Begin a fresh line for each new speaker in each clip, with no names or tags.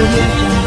audio jungle.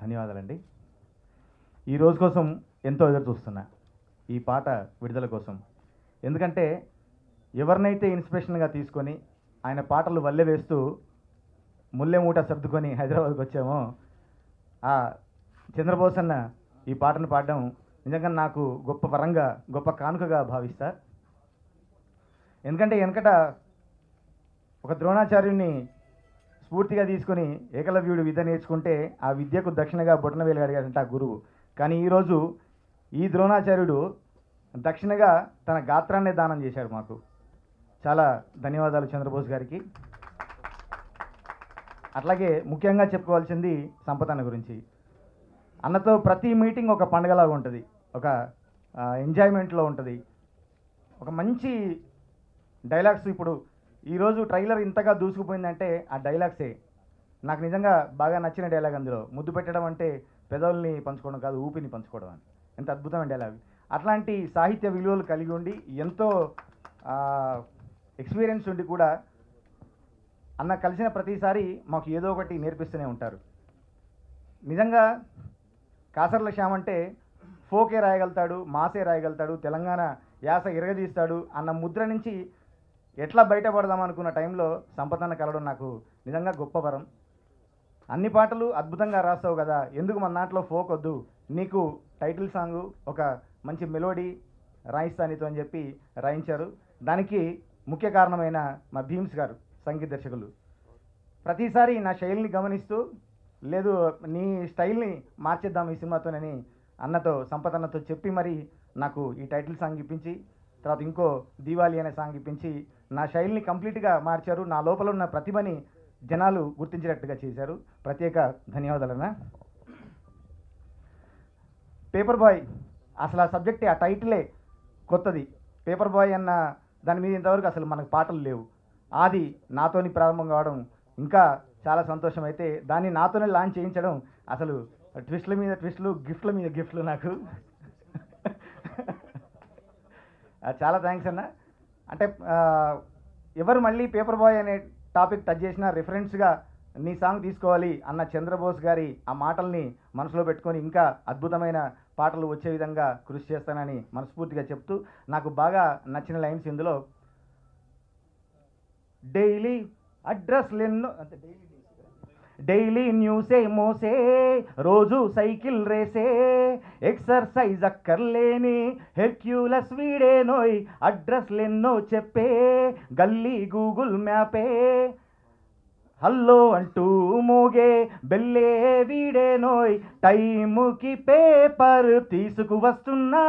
ధన్యవాదాలండి. ఈ రోజు కోసం ఎంతో ఎదురు చూస్తున్నా, ఈ పాట విడుదల కోసం. ఎందుకంటే ఎవరినైతే ఇన్స్పిరేషన్గా తీసుకొని ఆయన పాటలు వల్లె వేస్తూ ముల్లె మూట సర్దుకొని హైదరాబాద్కి వచ్చామో ఆ చంద్రబోస్ అన్న ఈ పాటను పాడడం నిజంగా నాకు గొప్ప వరంగా, గొప్ప కానుకగా భావిస్తా. ఎందుకంటే వెనకట ఒక ద్రోణాచార్యుని స్ఫూర్తిగా తీసుకొని ఏకలవ్యుడు విద్య నేర్చుకుంటే ఆ విద్యకు దక్షిణగా బొటనవేలు అడిగాడంట ఆ గురువు. కానీ ఈరోజు ఈ ద్రోణాచార్యుడు దక్షిణగా తన గాత్రాన్నే దానం చేశాడు మాకు. చాలా ధన్యవాదాలు చంద్రబోస్ గారికి. అట్లాగే ముఖ్యంగా చెప్పుకోవాల్సింది సంపత్ అన్న గురించి. అన్నతో ప్రతి మీటింగ్ ఒక పండగలాగా ఉంటుంది, ఒక ఎంజాయ్మెంట్లో ఉంటుంది, ఒక మంచి డైలాగ్స్. ఇప్పుడు ఈరోజు ట్రైలర్ ఇంతగా దూసుకుపోయిందంటే ఆ డైలాగ్సే. నాకు నిజంగా బాగా నచ్చిన డైలాగ్ అందులో, ముద్దు పెట్టడం అంటే పెదవుల్ని పంచుకోవడం కాదు, ఊపిని పంచుకోవడం అని. ఎంత అద్భుతమైన డైలాగ్. అట్లాంటి సాహిత్య విలువలు కలిగి ఉండి ఎంతో ఎక్స్పీరియన్స్ ఉండి కూడా అన్న కలిసిన ప్రతిసారి మాకు ఏదో ఒకటి నేర్పిస్తూనే ఉంటారు. నిజంగా కాసర్ల శ్యామ్ అంటే ఫోకే రాయగలుగుతాడు, మాసే రాయగలుగుతాడు, తెలంగాణ యాస ఇరగదీస్తాడు అన్న ముద్ర నుంచి ఎట్లా బయటపడదాం అనుకున్న టైంలో సంపదన్న కలవడం నాకు నిజంగా గొప్ప వరం. అన్ని పాటలు అద్భుతంగా రాస్తావు కదా, ఎందుకు మన దాంట్లో ఫోక్ వద్దు, నీకు టైటిల్ సాంగు ఒక మంచి మెలోడీ రాయిస్తా నీతో అని చెప్పి రాయించారు. దానికి ముఖ్య కారణమైన మా భీమ్స్ గారు సంగీత దర్శకులు. ప్రతిసారి నా శైలిని గమనిస్తూ, లేదు నీ స్టైల్ని మార్చేద్దాం ఈ సినిమాతోనని అన్నతో, సంపత్ అన్నతో చెప్పి మరి నాకు ఈ టైటిల్ సాంగ్ ఇప్పించి, తర్వాత ఇంకో దీవాలి అనే సాంగ్ ఇప్పించి నా శైలిని కంప్లీట్గా మార్చారు. నా లోపల ఉన్న ప్రతిభని జనాలు గుర్తించేటట్టుగా చేశారు. ప్రత్యేక ధన్యవాదాలన్నా. పేపర్ బాయ్ అసలు ఆ సబ్జెక్టే, ఆ టైటిలే కొత్తది. పేపర్ బాయ్ అన్న దాని మీద ఇంతవరకు అసలు మనకు పాటలు లేవు. అది నాతోని ప్రారంభం కావడం ఇంకా చాలా సంతోషం. అయితే దాన్ని నాతోనే లాంచ్ చేయించడం అసలు ట్విస్ట్ల మీద ట్విస్టులు, గిఫ్ట్ల మీద గిఫ్ట్లు నాకు. చాలా థ్యాంక్స్ అన్న. అంటే ఎవరు మళ్ళీ పేపర్ బాయ్ అనే టాపిక్ టచ్ చేసినా రిఫరెన్స్గా నీ సాంగ్ తీసుకోవాలి అన్న చంద్రబోస్ గారి ఆ మాటల్ని మనసులో పెట్టుకొని ఇంకా అద్భుతమైన పాటలు వచ్చే విధంగా కృషి చేస్తానని మనస్ఫూర్తిగా చెప్తూ, నాకు బాగా నచ్చిన లైన్స్ ఇందులో డైలీ అడ్రస్లు ఎన్నో, అంటే డైలీ న్యూసే మోసే రోజు సైకిల్ రేసే ఎక్సర్సైజ్ అక్కర్లేని హెర్క్యూలస్ వీడేనోయ్ అడ్రస్లెన్నో చెప్పే గల్లీ గూగుల్ మ్యాపే హల్లో అంటూ మోగే బెల్లే వీడేనోయ్ టైముకి పేపర్ తీసుకువస్తున్నా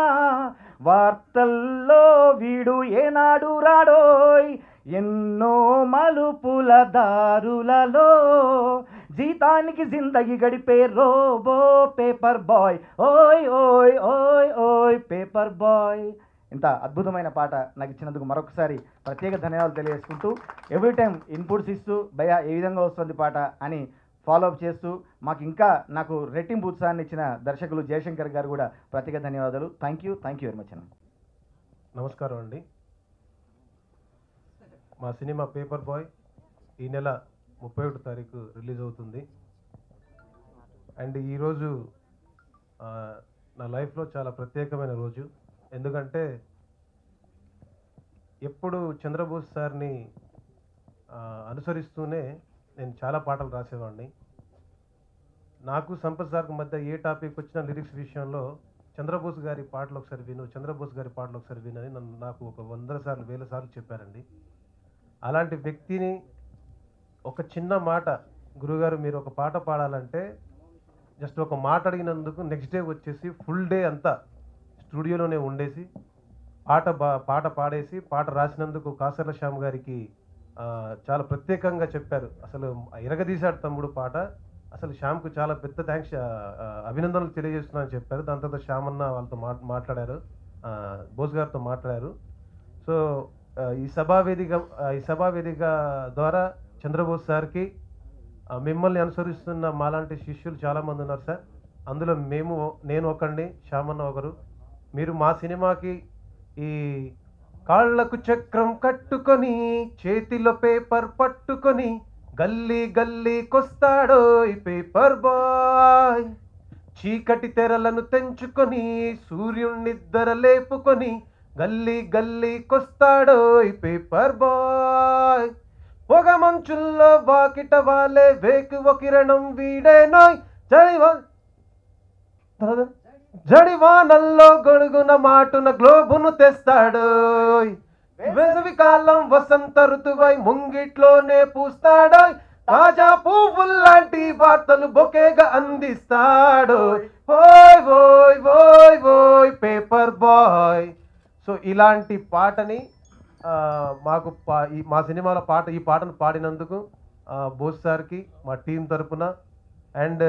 వార్తల్లో వీడు ఏనాడు రాడోయ్ ఎన్నో మలుపుల దారులలో జీతానికి జిందగీ గడిపే రోబో పేపర్ బాయ్ ఓయ్ ఓయ్ ఓయ్ ఓయ్ పేపర్ బాయ్. ఇంత అద్భుతమైన పాట నాకు ఇచ్చినందుకు మరొకసారి ప్రత్యేక ధన్యవాదాలు తెలియజేసుకుంటూ ఎవ్రీ టైం ఇన్పుట్స్ ఇస్తూ భయ్యా ఏ విధంగా వస్తుంది పాట అని ఫాలోఅప్ చేస్తూ మాకు ఇంకా నాకు రెట్టింపు ఉత్సాహాన్ని ఇచ్చిన దర్శకులు జయశంకర్ గారు కూడా ప్రత్యేక ధన్యవాదాలు. థ్యాంక్ యూ వెరీ మచ్ అన్న.
నమస్కారం అండి. మా సినిమా పేపర్ బాయ్ ఈ నెల 31 తారీఖు రిలీజ్ అవుతుంది. అండ్ ఈరోజు నా లైఫ్లో చాలా ప్రత్యేకమైన రోజు. ఎందుకంటే ఎప్పుడు చంద్రబోస్ సార్ని అనుసరిస్తూనే నేను చాలా పాటలు రాసేవాడిని. నాకు సంపత్ సార్కి మధ్య ఏ టాపిక్ వచ్చినా లిరిక్స్ విషయంలో చంద్రబోస్ గారి పాటలు ఒకసారి విను, చంద్రబోస్ గారి పాటలు ఒకసారి విను అని నాకు ఒక 100 సార్లు 1000 సార్లు చెప్పారండి. అలాంటి వ్యక్తిని ఒక చిన్న మాట, గురుగారు మీరు ఒక పాట పాడాలంటే జస్ట్ ఒక మాట అడిగినందుకు నెక్స్ట్ డే వచ్చేసి ఫుల్ డే అంతా స్టూడియోలోనే ఉండేసి పాట పాడేసి పాట రాసినందుకు కాసర్ల శ్యామ్ గారికి చాలా ప్రత్యేకంగా చెప్పారు. అసలు ఇరగదీశాడు తమ్ముడు పాట, అసలు శ్యామ్కు చాలా పెద్ద థ్యాంక్స్ అభినందనలు తెలియజేస్తున్నానని చెప్పారు. దాని తర్వాత శ్యామ్ అన్న వాళ్ళతో మాట్లాడారు, బోస్ గారితో మాట్లాడారు. సో ఈ సభావేదిక ద్వారా చంద్రబోస్ సార్కి మిమ్మల్ని అనుసరిస్తున్న మాలాంటి శిష్యులు చాలామంది ఉన్నారు సార్. అందులో నేను ఒకడిని, శ్యామన్న ఒకరు. మీరు మా సినిమాకి ఈ కాళ్లకు చక్రం కట్టుకొని చేతిలో పేపర్ పట్టుకొని గల్లీ గల్లీకొస్తాడో ఈ పేపర్ బాయ్, చీకటి తెరలను తెంచుకొని సూర్యునిద్దర లేపుకొని గల్లీ గల్లీకొస్తాడో ఈ పేపర్ బాయ్, పొగ మంచుల్లో వాకిట వాలే వేకువ కిరణం వీడేనోయ్ జడివానల్లో గొడుగున మాటున గ్లోబును తెస్తాడు, వేసవి కాలం వసంత ఋతువై ముంగిట్లోనే పూస్తాడు, తాజా పువ్వుల్లాంటి వార్తలు బొకేగా అందిస్తాడు, ఓయ్ ఓయ్ ఓయ్ ఓయ్ పేపర్ బాయ్. సో ఇలాంటి పాటని మాకు మా సినిమాలో ఈ పాటను పాడినందుకు బోస్ సార్కి మా టీం తరపున అండ్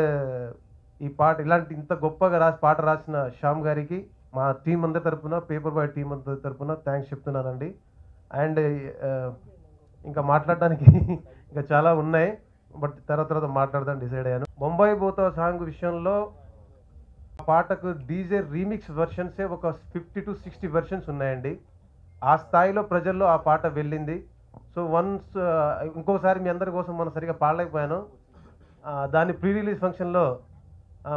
ఈ పాట ఇంత గొప్పగా పాట రాసిన శ్యామ్ గారికి మా టీం అందరి తరపున, పేపర్ బాయ్ టీం అందరి తరపున థ్యాంక్స్ చెప్తున్నానండి. అండ్ ఇంకా మాట్లాడడానికి ఇంకా చాలా ఉన్నాయి, బట్ తర్వాత మాట్లాడదాం డిసైడ్ అయ్యాను. బొంబాయి పోతా సాంగ్ విషయంలో పాటకు డీజే రీమిక్స్ వెర్షన్సే ఒక 50 to 60 వెర్షన్స్ ఉన్నాయండి. ఆ స్థాయిలో ప్రజల్లో ఆ పాట వెళ్ళింది. సో ఇంకోసారి మీ అందరి కోసం మనం సరిగా పాడలేకపోయాను. దాని ప్రీ రిలీజ్ ఫంక్షన్లో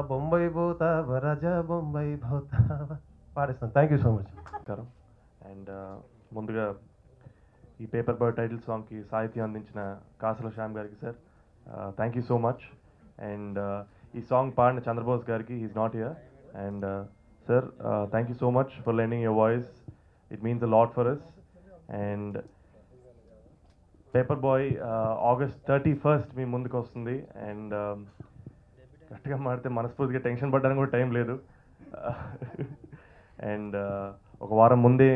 బొంబాయి పోతా వరజా బొంబాయి పోతా పాడిస్తాను. Thank you so much.
And ముందుగా ఈ పేపర్ బాయ్ టైటిల్ సాంగ్కి సాహిత్యం అందించిన కాసల శ్యామ్ గారికి sir thank you so much. And ఈ సాంగ్ పాడిన చంద్రబోస్ గారికి is not here. And sir thank you so much for learning your voice, it means a lot for us. And paper boy August 31st మీ ముందుకు వస్తుంది. And కరెక్ట్గా మాడితే మనస్ఫూర్తిగా tension పడ్డానికి కూడా టైం లేదు. అండ్ ఒక వారం ముందే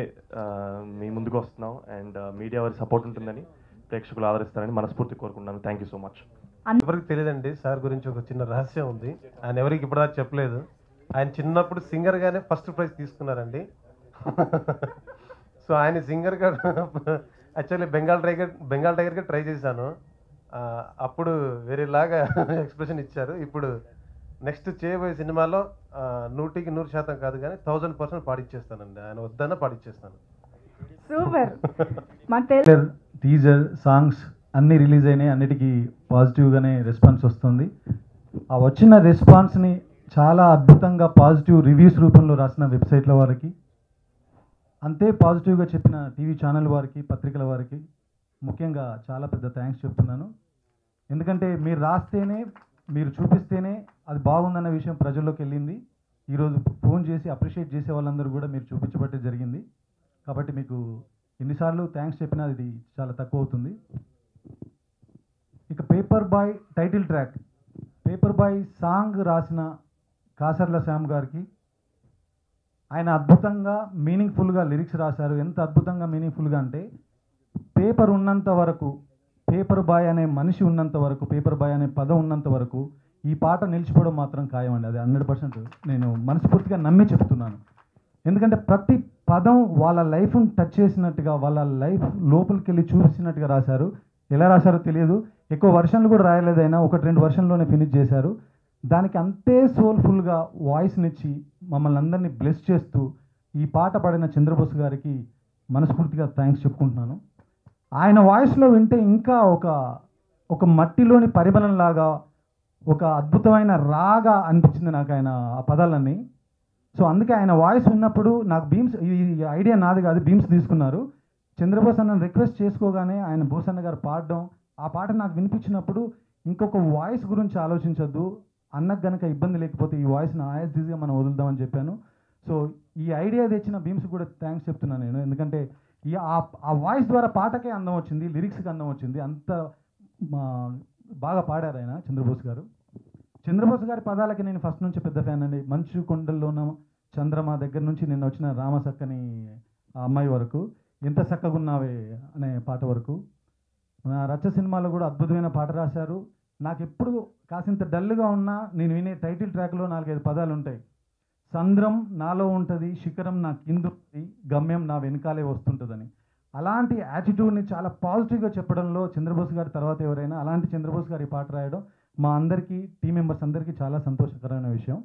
మీ ముందుకు వస్తున్నాం. అండ్ మీడియా వారి సపోర్ట్ ఉంటుందని, ప్రేక్షకులు ఆదరిస్తారని మనస్ఫూర్తి కోరుకుంటున్నాను. Thank you so much.
ఎవరికి తెలియదండి సార్ గురించి ఒక చిన్న రహస్యం ఉంది. ఆయన ఎవరికి ఇప్పటిదాకా చెప్పలేదు. ఆయన చిన్నప్పుడు సింగర్గానే ఫస్ట్ ప్రైజ్ తీసుకున్నారండి. సో ఆయన సింగర్గా యాక్చువల్లీ బెంగాల్ టైగర్గా ట్రై చేశాను. అప్పుడు వేరేలాగా ఎక్స్ప్రెషన్ ఇచ్చారు. ఇప్పుడు నెక్స్ట్ చేయబోయే సినిమాలో 100కి 100% కాదు కానీ 1000% పాడిచ్చేస్తానండి. ఆయన వద్దన్న పాడిచ్చేస్తాను.
సూపర్. టీజర్ సాంగ్స్ అన్నీ రిలీజ్ అయినాయి, అన్నిటికీ పాజిటివ్గానే రెస్పాన్స్ వస్తుంది. ఆ వచ్చిన రెస్పాన్స్ని చాలా అద్భుతంగా పాజిటివ్ రివ్యూస్ రూపంలో రాసిన వెబ్సైట్ల వారికి, అంతే పాజిటివ్గా చెప్పిన టీవీ ఛానల్ వారికి, పత్రికల వారికి ముఖ్యంగా చాలా పెద్ద థ్యాంక్స్ చెప్తున్నాను. ఎందుకంటే మీరు రాస్తేనే, మీరు చూపిస్తేనే అది బాగుందన్న విషయం ప్రజల్లోకి వెళ్ళింది. ఈరోజు ఫోన్ చేసి అప్రిషియేట్ చేసే వాళ్ళందరూ కూడా మీరు చూపించబట్టే జరిగింది. కాబట్టి మీకు ఎన్నిసార్లు థ్యాంక్స్ చెప్పినా ఇది చాలా తక్కువ అవుతుంది. ఇక paper boy title track, paper boy song రాసిన కాసర్ల శ్యామ్ గారికి, ఆయన అద్భుతంగా మీనింగ్ఫుల్గా లిరిక్స్ రాశారు. ఎంత అద్భుతంగా మీనింగ్ఫుల్గా అంటే, పేపర్ ఉన్నంత వరకు, పేపర్ బాయ్ అనే మనిషి ఉన్నంత వరకు, పేపర్ బాయ్ అనే పదం ఉన్నంత వరకు ఈ పాట నిలిచిపోవడం మాత్రం ఖాయం అండి. అది 100% నేను మనస్ఫూర్తిగా నమ్మి చెప్తున్నాను. ఎందుకంటే ప్రతి పదం వాళ్ళ లైఫ్ని టచ్ చేసినట్టుగా, వాళ్ళ లైఫ్ లోపలికి వెళ్ళి చూపించినట్టుగా రాశారు. ఎలా రాశారో తెలియదు, ఎక్కువ వర్షన్లు కూడా రాయలేదు, అయినా 1-2 వర్షన్లోనే ఫినిష్ చేశారు. దానికి అంతే సోల్ఫుల్గా వాయిస్నిచ్చి మమ్మల్ని అందరినీ బ్లెస్ చేస్తూ ఈ పాట పాడిన చంద్రబోస్ గారికి మనస్ఫూర్తిగా థ్యాంక్స్ చెప్పుకుంటున్నాను. ఆయన వాయిస్లో వింటే ఇంకా ఒక మట్టిలోని పరిమళంలాగా, ఒక అద్భుతమైన రాగా అనిపించింది నాకు ఆయన ఆ పదాలన్నీ. సో అందుకే ఆయన వాయిస్ విన్నప్పుడు నాకు బీమ్స్, ఈ ఐడియా నాది కాదు, బీమ్స్ తీసుకున్నారు. చంద్రబోస్ అన్నని రిక్వెస్ట్ చేసుకోగానే ఆయన బోసన్న గారు పాడడం, ఆ పాట నాకు వినిపించినప్పుడు ఇంకొక వాయిస్ గురించి ఆలోచించొద్దు, అన్నకు గనక ఇబ్బంది లేకపోతే ఈ వాయిస్ని యాజ్ మనం వదులుదామని చెప్పాను. సో ఈ ఐడియా తెచ్చిన బీమ్స్ కూడా థ్యాంక్స్ చెప్తున్నాను నేను. ఎందుకంటే ఆ వాయిస్ ద్వారా పాటకే అందం వచ్చింది, లిరిక్స్కి అందం వచ్చింది. అంత బాగా పాడారు ఆయన చంద్రబోస్ గారు. చంద్రబోస్ గారి పదాలకి నేను ఫస్ట్ నుంచి పెద్ద ఫ్యాన్ అండి. మంచు కొండల్లోన చంద్రమా దగ్గర నుంచి నిన్న వచ్చిన రామసక్కని ఆ అమ్మాయి వరకు, ఎంత చక్కగున్నావే అనే పాట వరకు, రచ్చ సినిమాలో కూడా అద్భుతమైన పాట రాశారు. నాకు ఎప్పుడు కాసింత డల్గా ఉన్నా నేను వినే టైటిల్ ట్రాక్లో 4-5 పదాలు ఉంటాయి. సంద్రం నాలో ఉంటుంది, శిఖరం నా కిందుంది, గమ్యం నా వెనకాలే వస్తుంటుందని. అలాంటి యాటిట్యూడ్ని చాలా పాజిటివ్గా చెప్పడంలో చంద్రబోస్ గారి తర్వాత ఎవరైనా, అలాంటి చంద్రబోస్ గారి పాట రాయడం మా అందరికీ, టీం మెంబర్స్ అందరికీ చాలా సంతోషకరమైన విషయం.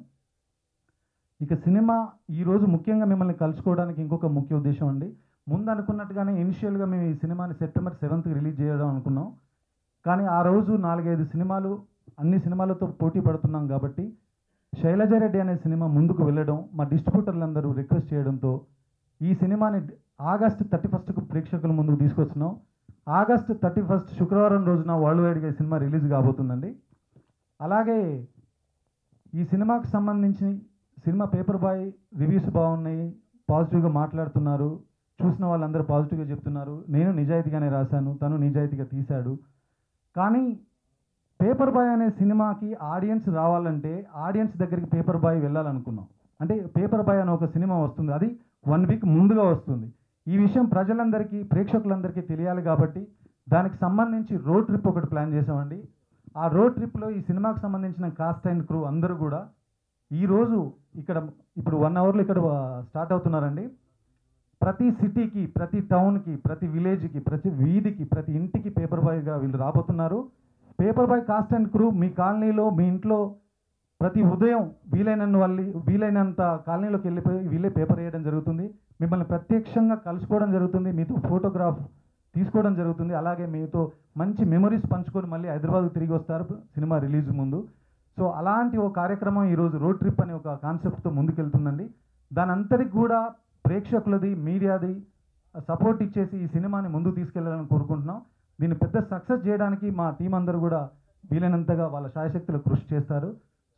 ఇక సినిమా ఈరోజు ముఖ్యంగా మిమ్మల్ని కలుసుకోవడానికి ఇంకొక ముఖ్య ఉద్దేశం అండి. ముందు అనుకున్నట్టుగానే ఇనిషియల్గా మేము ఈ సినిమాని September 7th రిలీజ్ చేయడం అనుకున్నాం. కానీ ఆ రోజు 4-5 సినిమాలు, అన్ని సినిమాలతో పోటీ పడుతున్నాం కాబట్టి శైలజారెడ్డి అనే సినిమా ముందుకు వెళ్ళడం, మా డిస్ట్రిబ్యూటర్లందరూ రిక్వెస్ట్ చేయడంతో ఈ సినిమాని August 31st ప్రేక్షకుల ముందుకు తీసుకొస్తున్నాం. August 31st శుక్రవారం రోజున వరల్డ్ వైడ్గా ఈ సినిమా రిలీజ్ కాబోతుందండి. అలాగే ఈ సినిమాకి సంబంధించి సినిమా పేపర్ బాయ్ రివ్యూస్ బాగున్నాయి, పాజిటివ్గా మాట్లాడుతున్నారు, చూసిన వాళ్ళందరూ పాజిటివ్గా చెప్తున్నారు. నేను నిజాయితీగానే రాశాను, తను నిజాయితీగా తీశాడు. కానీ పేపర్ బాయ్ అనే సినిమాకి ఆడియన్స్ రావాలంటే ఆడియన్స్ దగ్గరికి పేపర్ బాయ్ వెళ్ళాలనుకున్నాం. అంటే పేపర్ బాయ్ అనే ఒక సినిమా వస్తుంది, అది 1 వీక్ ముందుగా వస్తుంది. ఈ విషయం ప్రజలందరికీ, ప్రేక్షకులందరికీ తెలియాలి కాబట్టి దానికి సంబంధించి రోడ్ ట్రిప్ ఒకటి ప్లాన్ చేసామండి. ఆ రోడ్ ట్రిప్లో ఈ సినిమాకి సంబంధించిన కాస్ట్ అండ్ క్రూ అందరూ కూడా ఈరోజు ఇప్పుడు 1 అవర్లో ఇక్కడ స్టార్ట్ అవుతున్నారండి. ప్రతి సిటీకి, ప్రతి టౌన్కి, ప్రతి విలేజ్కి, ప్రతి వీధికి, ప్రతి ఇంటికి పేపర్ బాయ్గా వీళ్ళు రాబోతున్నారు. Paper boy cast and crew మీ కాలనీలో, మీ ఇంట్లో ప్రతి ఉదయం వీలైనంత కాలనీలోకి వెళ్ళిపోయి వీళ్ళే పేపర్ వేయడం జరుగుతుంది. మిమ్మల్ని ప్రత్యక్షంగా కలుసుకోవడం జరుగుతుంది, మీతో ఫోటోగ్రాఫ్ తీసుకోవడం జరుగుతుంది. అలాగే మీతో మంచి మెమరీస్ పంచుకొని మళ్ళీ హైదరాబాద్కు తిరిగి వస్తారు సినిమా రిలీజ్ ముందు. సో అలాంటి ఒక కార్యక్రమం ఈరోజు రోడ్ ట్రిప్ అనే ఒక కాన్సెప్ట్తో ముందుకెళ్తుందండి. దాని అంతటికి కూడా ప్రేక్షకులది, మీడియాది సపోర్ట్ ఇచ్చేసి ఈ సినిమాని ముందుకు తీసుకెళ్లాలని కోరుకుంటున్నాం. దీన్ని పెద్ద సక్సెస్ చేయడానికి మా టీం అందరూ కూడా వీలైనంతగా వాళ్ళ శాయశక్తులు కృషి చేస్తారు.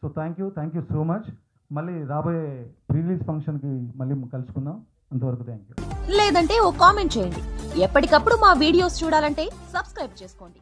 So thank you so much. మళ్ళీ రాబోయే రిలీజ్ ఫంక్షన్కి మళ్ళీ కలుసుకుందాం. అంతవరకు థ్యాంక్ యూ.
లేదంటే ఓ కామెంట్ చేయండి. ఎప్పటికప్పుడు మా వీడియోస్ చూడాలంటే సబ్స్క్రైబ్ చేసుకోండి.